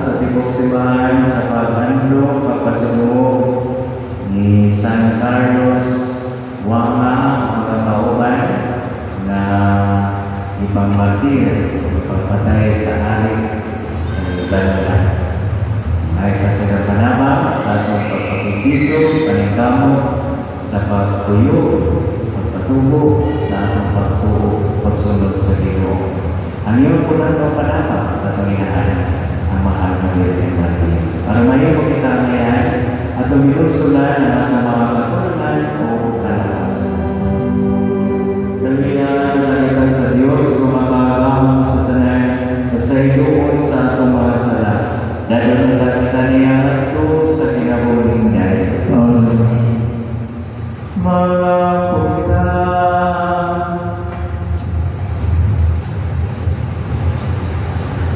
Sa tibok simbahan sa paghandog pagpasunog ni San Carlos Wanga mga kauban na ipangmartir o ipagpatay sa hari sa lugar nila. Ay kasagapanama sa atong pagpapitiso, paningkamot sa pagpuyo, pagpatubo sa atong pagtuo, pagsunod sa Ginoo. Ang iyong punan ng panama sa Panginoon ang mahal na Virgen Maria. Para mayo mo kita ngayon at umilusulan ang ating mga kakulangan o kalakasan. Dalihan nalikas sa Diyos kung makakahamang sa tanan na sa iluon sa atong mga sala. Dahil kita niya ito sa kinabuling niya. Mga pagka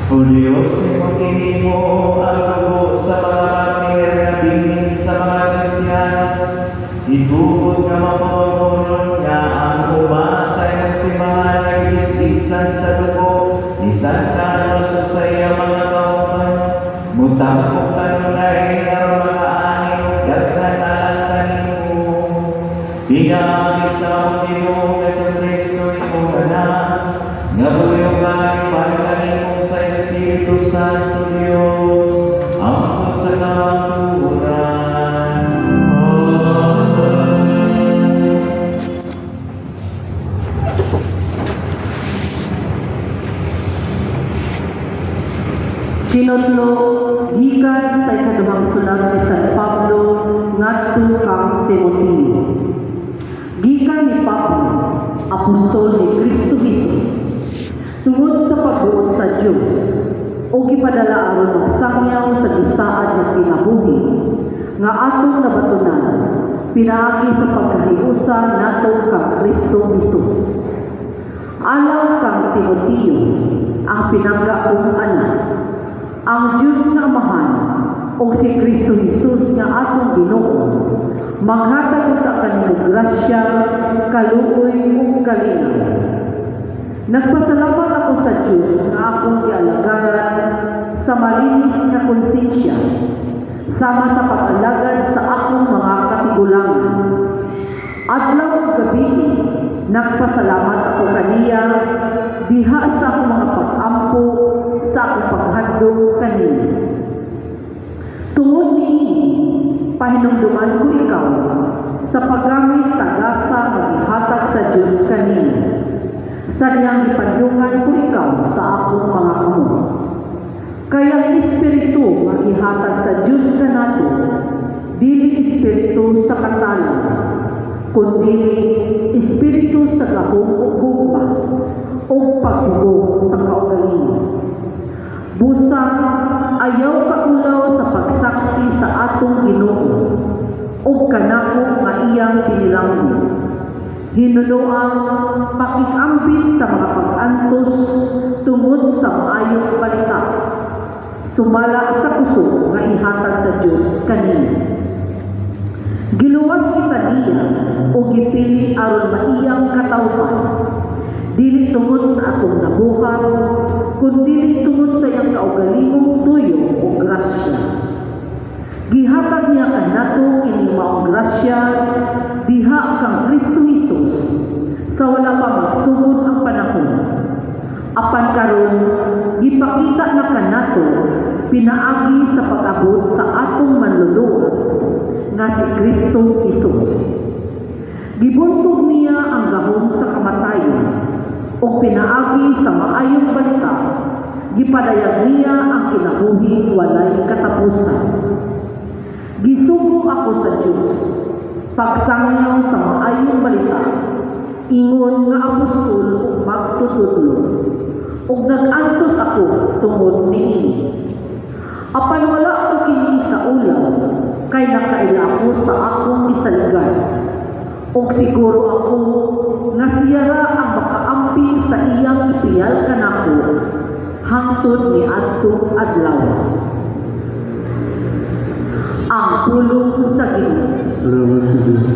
O Diyos, ipagkini mo ang tubo sa mga martir na bingin sa mga Kristiyanos. Itubod na mapapagulong niya ang umasa ng simbahan na ibis-ibisan sa tubo ni San Carlos sa iya mga kauban. Mutapok ka nung nahin ang mga aning daghan kanimo. Pinamig sa Panginoon na sa Kristo imo anak. Nga buyong kami pagkanimo sa Espiritu Santo Diyos, ang sa katuran. Kinotlo, gikan sa ikaduhang sulat ni San Pablo ngadto kang Timoteo. Gikan ni Pablo, apostol ni Kristo Jesus, tungod sa pagbuot sa Diyos, o gipadala aron magsangyaw sa gisaad ng kinabuhi, nga atong nabatunan, pinaagi sa pagkahiusa nato kang Kristo Jesus. Alaw kang Timoteo, ang pinangga kong anak, ang Diyos nga Amahan, o si Kristo Jesus nga atong Ginoo, maghatag ta kanimo grasya, kaluoy ug kalinaw. Nagpasalamat ako sa Diyos na akong gialagaran sa malinis nga konsensya, sama sa pag-alagad sa akong mga katigulangan. Adlaw ug gabi, nagpasalamat ako kaniya diha sa akong mga pag-ampo sa akong paghandog kaniya. Tungod niini, pahinumduman ko ikaw sa paggamit sa gasa nga gihatag sa Diyos kaniya. Sadyang ipandungan ko ikaw sa akong mga amo. Kaya ang Espiritu nga gihatag sa Diyos kanato, dili Espiritu sa katalan, kundi Espiritu sa gahom ug gugma o pagtugong sa kaugalingon. Busa ayaw kaulaw sa pagsaksi sa atong Ginoo o kanako nga iyang pinilanggo. Hinunoang pakikambit sa mga pag-antos tungod sa maayong balita. Sumala sa puso nga ihatag sa Diyos kanina. Giluwas kita niya o gipili aron maiyang katawhan. Dili tungod sa atong nabuhat, kundi tungod sa iyang kaugalingong tuyo o grasya. Gihatag niya kanato kini maong grasya diha kang Kristo Jesus sa wala pa magsugod ang panahon. Apan karon gipakita na kanato pinaagi sa pag-abot sa atong manluluwas nga si Kristo Jesus. Gibuntog niya ang gahom sa kamatayon o pinaagi sa maayong balita. Gipadayag niya ang kinabuhi walay katapusan. Gisugo ako sa Diyos, pagsangyaw sa maayong balita, ingon nga apostol ug magtutudlo, ug nag-antos ako tungod niini. Apan wala ako kini kaulaw, kay nakaila ako sa akong isaligan, ug siguro ako nga siya ra ang makaampi sa iyang ipiyal kanako hangtod ni adtong adlaw. Ang pulong sa Ginoo. Salamat sa Diyos.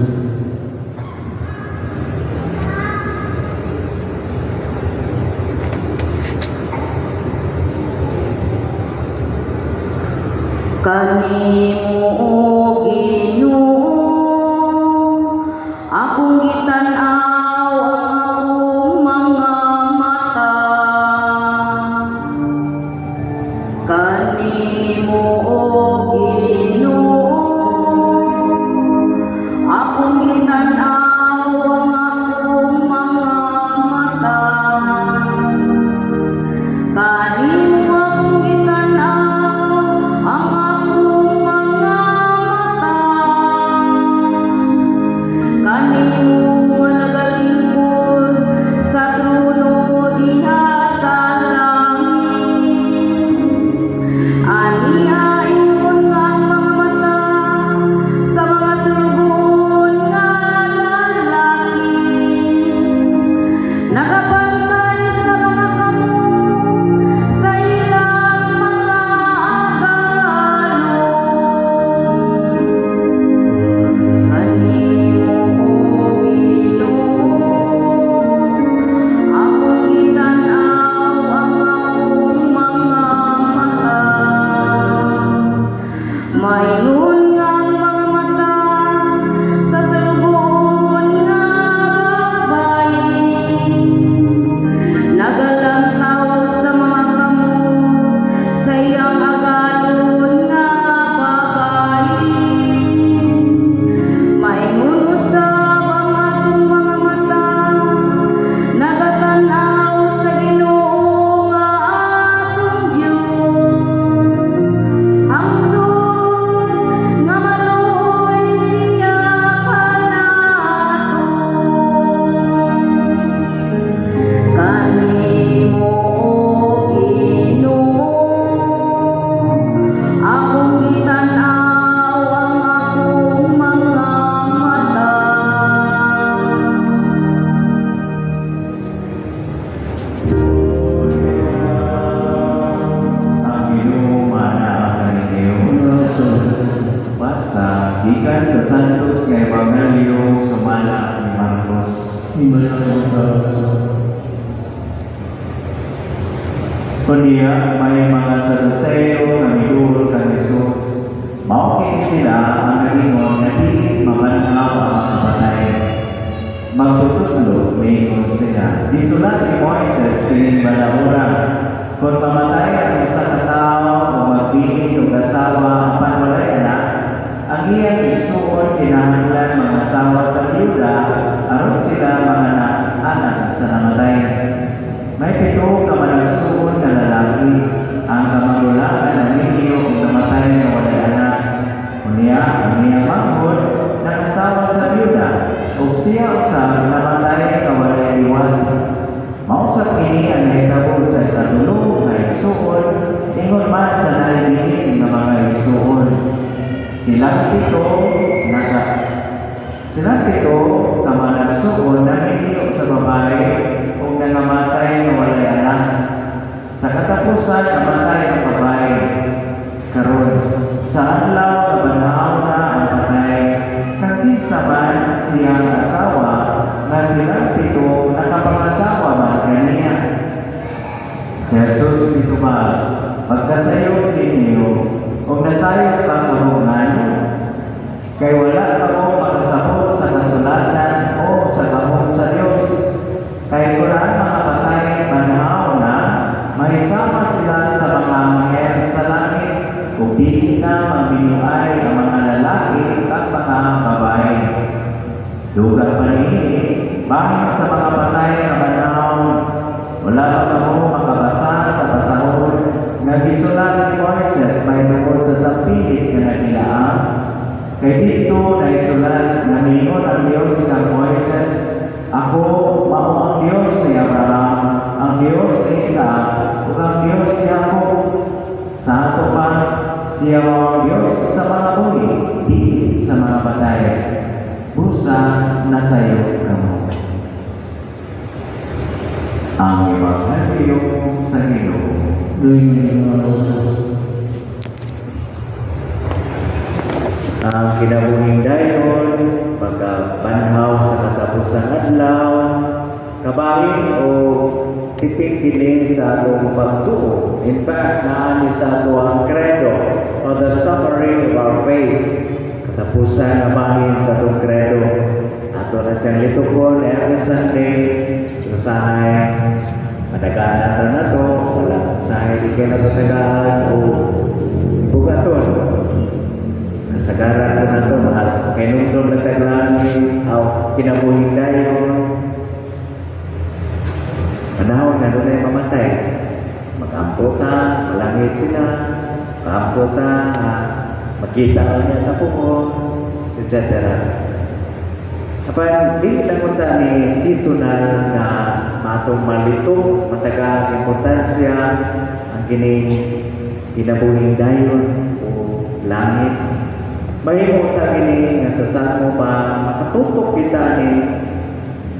Kunya may mga Saduceo na midulog kang Jesus. Maukit sila ang nagingon na di mabanhaw ang mga patay. Magtutudlo may ingon sila. Di sulat ni Moises kining balahura. Kung mamatay ang usa ka tawo o magpili o asawa apan walay anak, ang iyang isuon kinahanglan mga asawa sa byuda aron sila mga anak sa namatay. May 7 ka managsuon na lalaki ang kamangulakan ng ninyo kung namatay na walay anak. Kunya ang iyang manghod na asawa sa byuda o siya usab namatay na walay liwat. Mausap kini ang nahitabo sa katulong na isuon ingon man sa nahibihin ng mga isuon. Silang pito ka managsuon na ninyo sa babae kung nangamatay na walay anak. Sa katapusan, namatay ang babae. Karon, sa adlaw na banhaw na ang patay, kagisa man siyang asawa na silang pito nakapangasawa man kaniya. Si Jesus dito ba, pagkasayog ninyo, o nasayog ka kahungan, kay wala ka mo makasabot sa kasulatan o sa kamong sa Diyos. Kay kurang mga patay banhaw na, may sama sila sa mga anghel sa langit, kung di na magbinuay ang mga lalaki at mga babae. Dugang paningin, bangin sa mga patay na banhaw, wala pa kamo makabasa sa pasahod, nga gisulat ni Moises may tungkol sa sampilit na nagilaan. Kay dito na isulat na ningon ang Diyos kang Moises, ako mao ang Diyos ni Abraham, ang Diyos ni Isaac, ug ang Diyos ni Jacob. Sa ato pa, siya mao ang Diyos sa mga buhi, di sa mga patay. Busa na sayo kamo. Ang Ebanghelyo sa Ginoo. Ang kinabuhing dayon, pagkabanhaw sa katapusang adlaw, kabahin o tipik kini sa atong pagtuo. In fact, naani sa ato ang credo or the summary of our faith. Katapusan kabahin sa atong credo. Ato na siyang litukon every Sunday. Usahay, madaganan na to, wala usahay di kayo natatagaan o bugaton. Nasagaran ko na ito, mahal. Kaya nung nagtaglaan kinabuhin tayo, panahon na doon ay mamatay. Mag-ampo ta, malangit sila, mag-ampo ta, magkita ka niya na po, etc. Kapag di lang punta ni seasonal na matong malito, matagang importansya, ang kinabuhin dayon o langit. Mahimo ta gini nga sa samo pa makatutok kita ni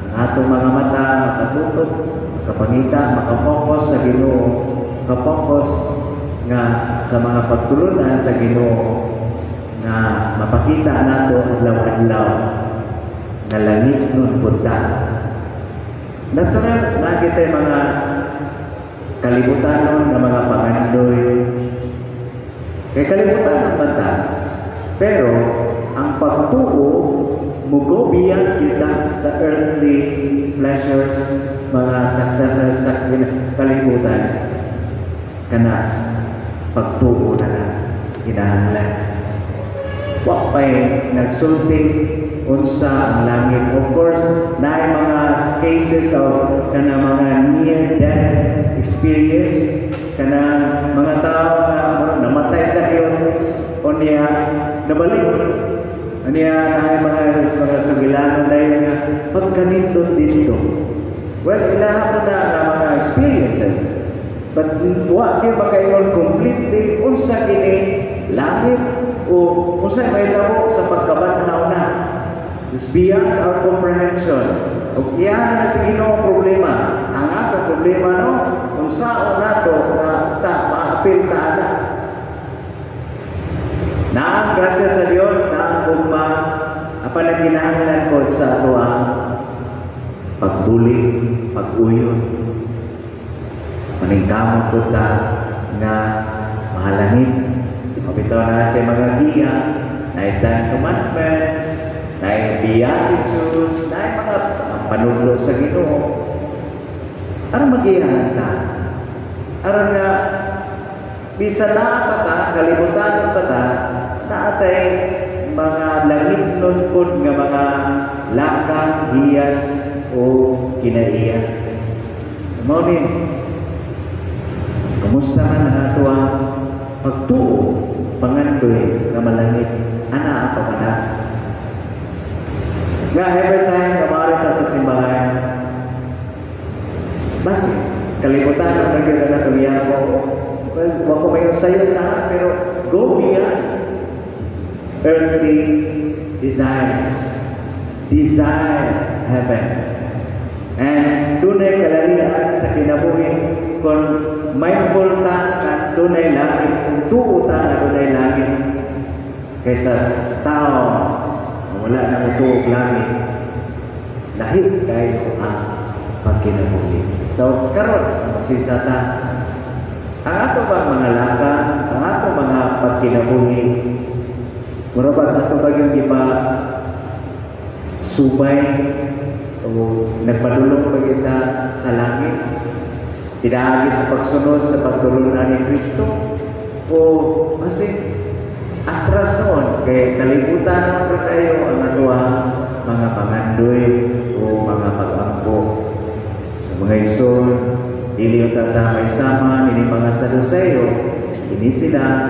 ang atong mga mata, makatutok, makapangita, makapokus sa Ginoo, makapokus nga sa mga pagtulunan sa Ginoo nga mapakita nato adlaw-adlaw na langit nun punta. Natural lagi tayo mga kalibutan na mga pangandoy. Kaya kalibutan ng bata. Pero, ang pagtuo, mugobiyan kita sa earthly pleasures, mga successes sa kalibutan. Kana, pagtuo na na, kinahanglan. Wak pa'y nagsulting unsa ang langit. Of course, na mga cases of kana mga near-death experience, kana mga tao na namatay tayo o niya nabalik. Niya na mga sugilanan dahil nga pagkanindot dito. Well, ilahan ko na mga experiences. But wa kayo makaingon completely unsa kini langit o unsa may labo sa pagkabanhaw na. It's beyond our comprehension. O iyan na sa Ginoo problema. Ang atong problema no, kung saan nato na maapil ta na. Na grasya sa Dios na ang ugma apan ang kinahanglan ko sa ato ang pagbuli, pag-uyon. Maningkamot po ta nga mahalangit. Mabitaw na sa mga giya, na Ten Commandments, na Beatitudes, na mga panudlo sa Ginoo. Ano mag-iyahan ta? Ano nga, bisa na pa ta, kalimutan pa ta, na atay mga langit nun po nga mga lakang, hiyas, o kinaiya. Maunin, kumusta man ang ato ang pagtuo, pangandoy nga malangit, ana ang pamanak. Nga every time kamari ta sa simbahan, basta kalimutan ang nagyan na kaliyan ko. Well, wako may sayo na, pero go beyond earthly desires. Desire heaven. And dunay kalalian sa kinabuhi kung mindful ta at dunay langit, kung tuo ta na dunay langit kaysa tao wala na tuog langit, lahit kayo ang pagkinabuhi. So karon masisa ta ang ato ba mga laka, ang ato mga pagkinabuhi, murabag ato ba yung iba subay o nagpadulong pa kita sa langit, tinahagi sa pagsunod sa pagtulungan ni Kristo, o kasi atras noon kay kalibutan naman pa tayo ang natuwa mga pangandoy o mga pag-ampo sa mga ison. Dili yung tatamay sama ini mga Saduceo, ini sila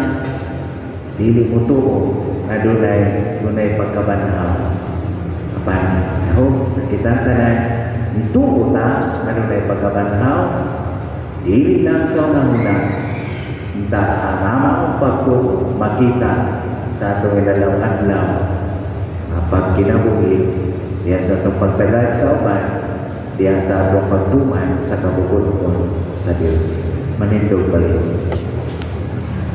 dili mo tuo na dunay pagkabanhaw. Apan ako nakita tanan nituo ta na dunay pagkabanhaw, dili lang sa una ta ang amang pagtuo makita sa atong ilalawang adlaw pag kinabuhi diya sa atong pagtagad sa uban, diya sa atong pagtuman sa kabubuton sa Dios. Manindog balik.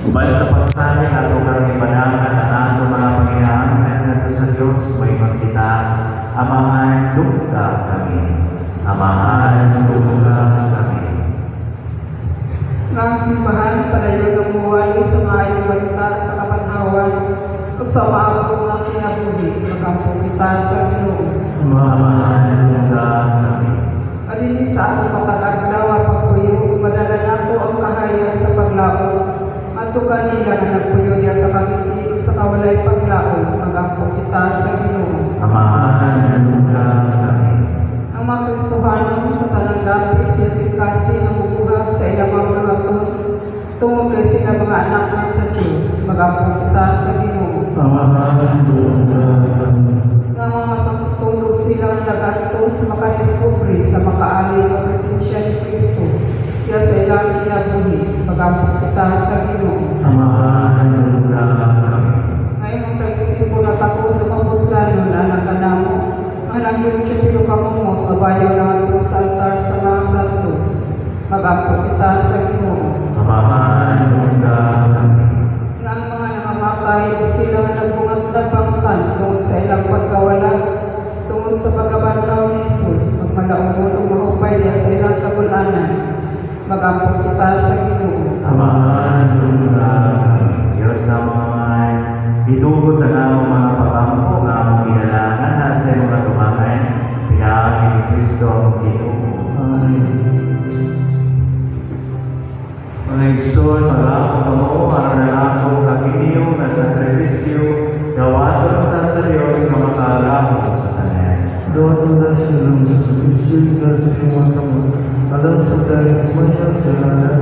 Kubay sa pagsabi ato karong ipanangan ang ato mga Panginoon nato sa Dios may magkita amahan dugta kami. Amahan dugta kami. Ang simbahan palayo ng buhay sa maayong balita sa kapanhawan ug sa maabot ng kinabuhi magampo kita sa Ginoo. Amahan dugta kami. Alini sa atong pagkadlaw pagpuyo madala nako ang kahayag sa paglaom ato kanila nga nagpuyo niya sa kamiti ug sa kawalay paglaom magampo kita sa Ginoo. Amahan dugta kami. Ang mga Kristohanon sa tanang dapit kasi ang bubuhat sa ilang mga hapon tungod kay sila mga anak ng sa Diyos magampo kita sa Ginoo. Amahan dugta kami. Nga mga masaktulo silang nag-ato sa makadiskubre sa makaali ng presensya ni Kristo kaya sa ilang kinabuhi magampo kita sa Ginoo. Amahan dugta kami. Ngayon ang tagisip na tako sa kapuslano na nagkanamo ang nangyong tiyapilo kamumot mabayaw na ito sa altar sa mga santos magampo kita sa Ginoo. Amahan dugta kami. Nga ang mga namamatay sila nagbungat na pangkan tungod sa ilang pagkawala tungod sa pagkabanlaw ni Jesus magmalaumon o mahupay niya sa ilang kabulanan magampo kita sa Ginoo. Amahan dugta kami. Diyos sa mga itugod na ang mga pagampo nga among kinalangan na sa mga tumangan, pinahagi ni Kristo ang Ginoo. Amen. Mga igsoon, marako kamo, aron na ako kakiniyo na sakripisyo, gawaton ta sa Diyos mga kaagahon sa Kanya. Doon na silang sa Kristo na sa mga kamot, alam sa dahil kumanya sa lahat,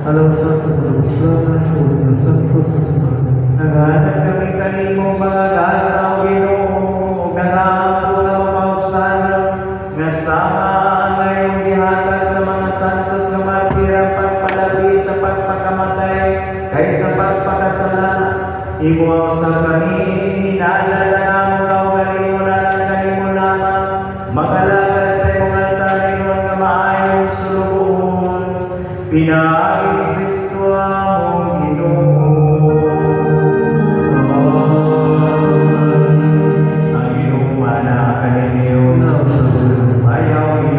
alam sa pagkakuslanan o nasangkot sa mga. Naghanap kami kanimo mga gasaw Ginoo, ganahan ko na mausanan, nga sama ang ngayong gihatag sa mga santos nga martirang pagpalabi sa pagpakamatay kaysa pagpakasala. Imo sa kami, hinaalala na mo raw kalimunan ang kanimo lamang, magalagad sa imong altar ingon nga maayong sulubuhon. Pinaagi ni Kristo among Ginoo. Ang iyong mana kaniniyo, ayaw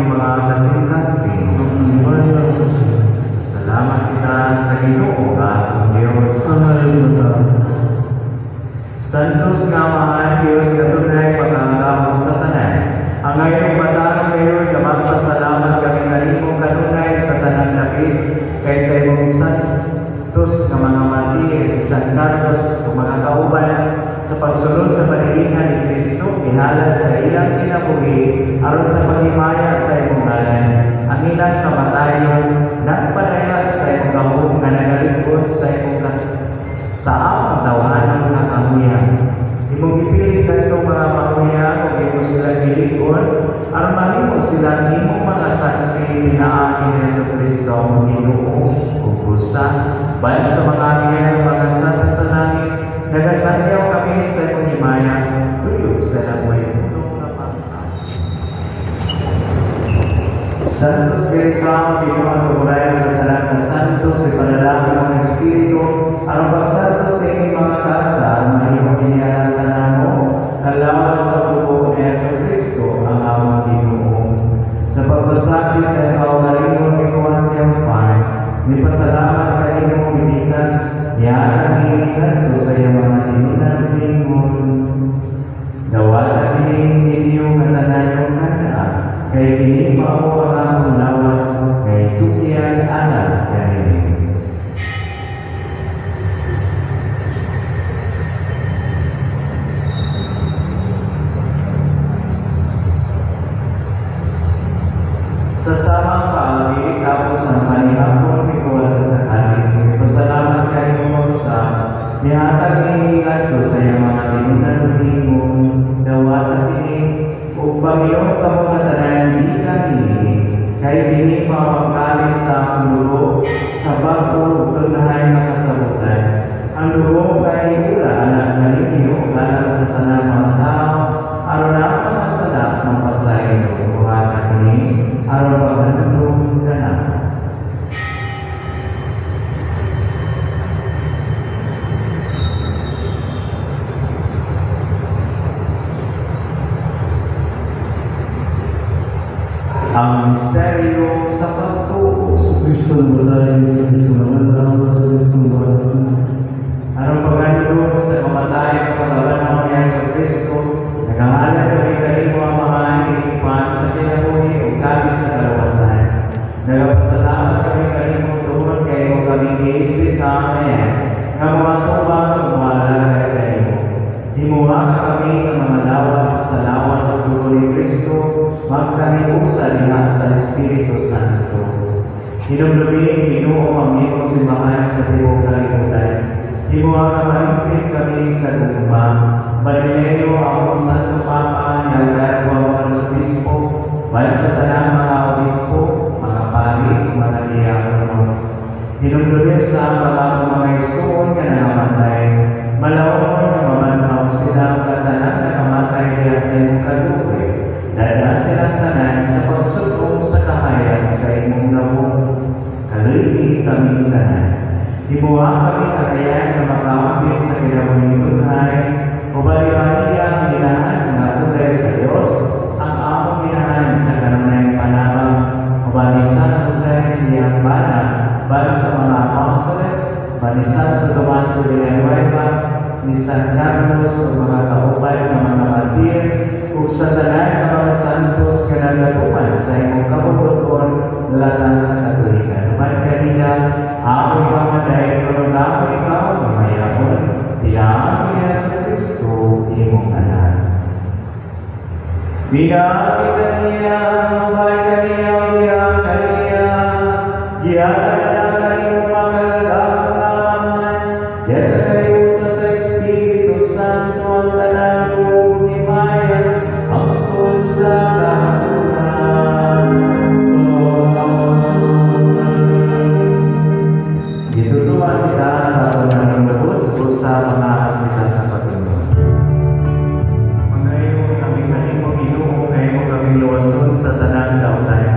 ngayong batang kayo, magpasalamat kami kanimo kanunay sa tanang dapit, kay sa imong santos nga mga martir, si San Carlos, o mga kauban, sa pagsunod sa panilingan ni Kristo, ihalad sa ilang kinabuhi, aron sa paghimaya sa imong ngalan. Ang ilang kamatayon, nagpadayag sa imong kahog nga nagalingkod sa imong sa among tawanan nga kamuyan. Imong ipili kanitong mga kamuyan o imo sila gilikod, aron mahimo sila imong mga saksi pinaan ni Yesu Kristo ang Ginoo ug pusa. Bayan sa mga angel mga santo sa langit, nagasanyaw kami sa imong himaya, tuyok sa lamoy punong kapangka. Santos kay ikaw, Ginoo tungray sa tanan na santos sa panalangin ng Espiritu, aron pagsantos sa inyong mga kasa, mahimo kinihalan tanan mo, kalawan sa tubo ni Yesu Kristo ang among Ginoo. Sa pagpasabi sa ikaw marimong ikuha siyang pan, may pasalamat kanimo binikas, yan ang iiganto sa iyong mga tinunan lingon. Dawat kining inyong katanayon kana, kay kini mao ang among lawas, kay tukyan anak kanini. Sa samang paagi, tapos ang panihapon ikuha sa sakali. Sige, pasalamat kayo mo sa nihatag nihingan ko sa iyong mga tinunan lingon. Dawat kini upang iyong kamungatanan di kami, kay dini mawagkali sa akong dugo, sa bago utunahay makasabutan. Ang dugo kay ula anak na ninyo, alam sa tanang mga tao, aron ang mga salak ng pasayin o buhatan ni, aron pagandong ka na. Ang misteryo sa pagtubos. Kristo na matay, sa Kristo na matay, sa Kristo na matay. Anong pagandong sa kamatay ng pagkaban ng Yesu Kristo, naghahalan kami kanimo ang mga inipan sa kinabuhi o kami sa kalawasan. Nagpasalamat kami kanimo tungkol kayo kami giisip na ngayon, na mga tubang o mga lalagay kanimo. Himuha kami ng mga lawak sa lawas sa dugo ni Kristo, magkahiusa niya sa Espiritu Santo. Hinumdumi, Ginoo ang iyong simbahan sa tibok kalibutan. Himuha ka mahigpit kami sa gugma. Balileyo ang Santo Papa, nagkaroon ang mga Obispo, bayan sa tanang mga Obispo, mga pari, mga diakono. Hinumdumi sa mga isuon ka na namatay. Malawon na mamanhaw silang katanan na kamatay niya sa iyong kaluwi. Dada silang tanan sa pagsugong sa kahayan sa imong labong. Kaluwi kami tanan. Himuha kami kakayan na makakapit sa kinabuhi tunay, o bali-baliya ang ginahan na tunay sa Diyos, ang among ginahan sa kanunay panabang, o bali San Jose niyang bana, bali sa mga apostles, bali Santo Tomas de Villanueva, ni San Carlos o mga kaupay ng mga martir, ug sa tanan ng mga santos kanagapuan sa imong kabubuton latas sa Katolikan. Naman kanina, ako'y pamaday, pero ako ikaw, mamayapon, tiyaan niya sa Kristo, imong anak. Binaki kaniya, mabay kaniya, biyak kaniya, giyatan na kaniyong makalalaman, yasa kayo sa Espiritu Santo ang tanan kong himayan, ang sa kahaturan. Ditutuan kita sa pananubos o sa mga asita sa patuloy. Magayon kami kanimo Ginoo, kayo kami luwason sa tanang dautan.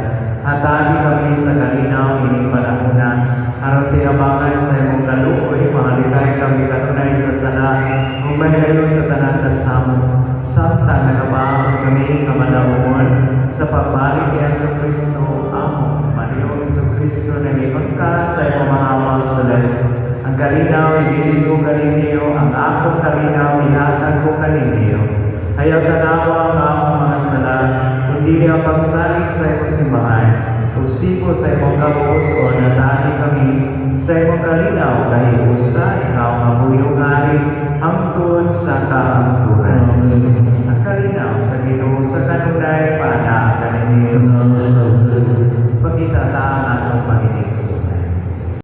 Hatagi kami sa kalinaw ining panahona, aron tinabangan sa imong kaluoy, mahalikay kami kanunay sa sala, kung magayon sa tanang kasamo. Samtang nagabaon kami kamadawon sa pagbalik ni Yesu Kristo, amo, Mario Yesu Kristo, nag-ikot ka sa imong mga apostles. Ang kalinaw, ibigin ko kaninyo, ang akong kalinaw, ihatag ko kaninyo. Ayaw tanawa ang akong mga sala, kung dili ang pagsalig sa imong simbahan, ug sipo sa imong kabuot o natani kami sa imong kalinaw dahil usa ikaw ang buyong-ari hangtod sa kaangkuran. Ang kalinaw sa Ginoo sa kanunay